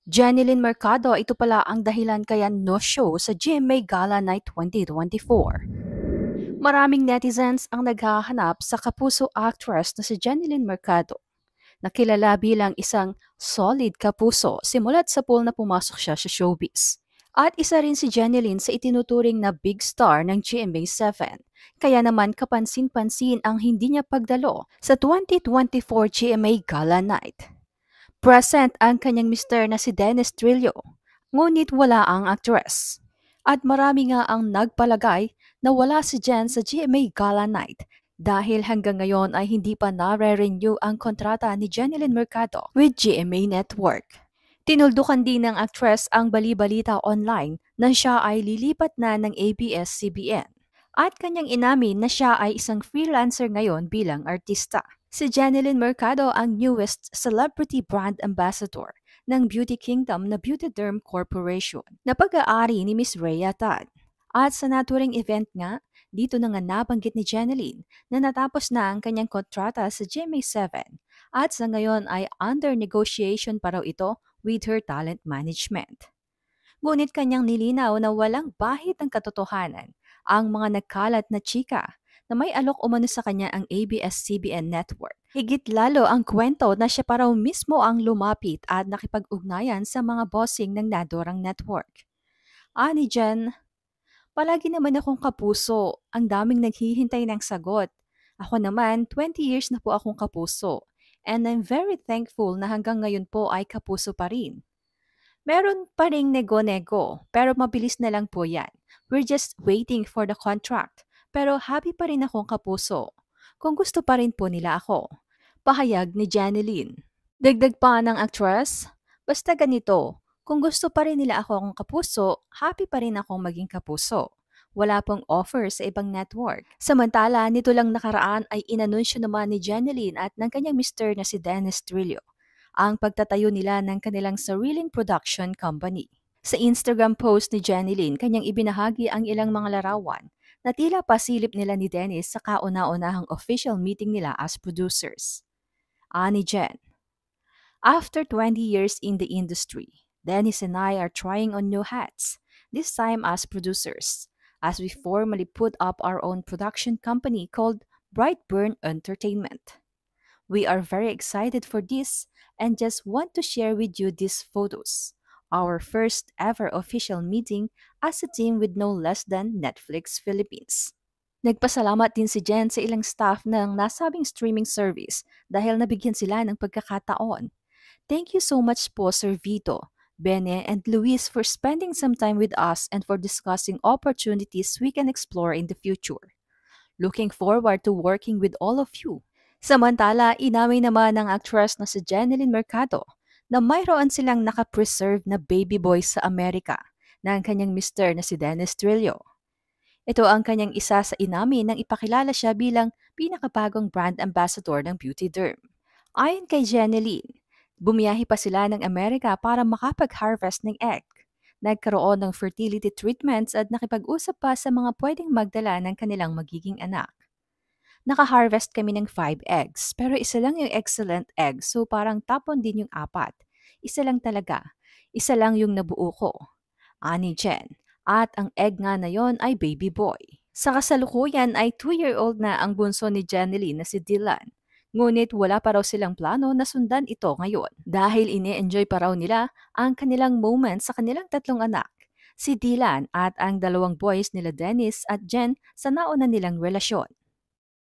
Janilyn Mercado, ito pala ang dahilan kaya no-show sa GMA Gala Night 2024. Maraming netizens ang naghahanap sa kapuso actress na si Janilyn Mercado, na kilala bilang isang solid kapuso simulat sa pool na pumasok siya sa showbiz. At isa rin si Janilyn sa itinuturing na big star ng GMA7. Kaya naman kapansin-pansin ang hindi niya pagdalo sa 2024 GMA Gala Night. Present ang kanyang mister na si Dennis Trillo, ngunit wala ang actress. At marami nga ang nagpalagay na wala si Jen sa GMA Gala Night dahil hanggang ngayon ay hindi pa nare-renew ang kontrata ni Janilyn Mercado with GMA Network. Tinuldukan din ng actress ang bali-balita online na siya ay lilipat na ng ABS-CBN. At kanyang inamin na siya ay isang freelancer ngayon bilang artista. Si Janilyn Mercado ang newest celebrity brand ambassador ng Beauty Kingdom na Beauty Derm Corporation na pag-aari ni Miss Rhea Tad. At sa naturing event nga, dito na nga nabanggit ni Janilyn na natapos na ang kanyang kontrata sa GMA7 at sa ngayon ay under negotiation pa raw ito with her talent management. Ngunit kanyang nilinaw na walang bahid ng katotohanan ang mga nagkalat na chika na may alok umano sa kanya ang ABS-CBN network. Higit lalo ang kwento na siya pa raw mismo ang lumapit at nakipag-ugnayan sa mga bossing ng nadorang network. Ani Jen, palagi naman akong kapuso, ang daming naghihintay ng sagot. Ako naman, 20 years na po akong kapuso. And I'm very thankful na hanggang ngayon po ay kapuso pa rin. Meron pa ring nego-nego, pero mabilis na lang po yan. We're just waiting for the contract. Pero happy pa rin akong kapuso. Kung gusto pa rin po nila ako. Pahayag ni Janilyn. Dagdag pa ng actress, basta ganito, kung gusto pa rin nila akong kapuso, happy pa rin akong maging kapuso. Wala pong offer sa ibang network. Samantala, nito lang nakaraan ay inanunsyo naman ni Janilyn at ng kanyang mister na si Dennis Trillo ang pagtatayo nila ng kanilang sariling production company. Sa Instagram post ni Janilyn, kanyang ibinahagi ang ilang mga larawan na tila pasilip nila ni Dennis sa kauna-unahang official meeting nila as producers. Ani Jen, after 20 years in the industry, Dennis and I are trying on new hats, this time as producers, as we formally put up our own production company called Brightburn Entertainment. We are very excited for this and just want to share with you these photos. Our first ever official meeting as a team with no less than Netflix Philippines. Nagpasalamat din si Jen sa ilang staff ng nasabing streaming service dahil nabigyan sila ng pagkakataon. Thank you so much po Sir Vito, Bene, and Luis for spending some time with us and for discussing opportunities we can explore in the future. Looking forward to working with all of you. Samantala, inamin naman ng actress na si Janilyn Mercado na mayroon silang nakapreserve na baby boy sa Amerika ng kanyang mister na si Dennis Trillo. Ito ang kanyang isa sa inamin nang ipakilala siya bilang pinakabagong brand ambassador ng Beauty Derm. Ayon kay Janilyn, bumiyahe pa sila ng Amerika para makapag-harvest ng egg. Nagkaroon ng fertility treatments at nakipag-usap pa sa mga pwedeng magdala ng kanilang magiging anak. Naka-harvest kami ng 5 eggs, pero isa lang yung excellent egg, so parang tapon din yung 4. Isa lang talaga. Isa lang yung nabuo ko. Ani Jen. At ang egg nga na yon ay baby boy. Sa kasalukuyan ay 2-year-old na ang bunso ni Janilyn na si Dylan. Ngunit wala pa raw silang plano na sundan ito ngayon dahil ini-enjoy pa raw nila ang kanilang moments sa kanilang 3 anak, si Dylan at ang 2 boys nila Dennis at Jen sa nauna nilang relasyon.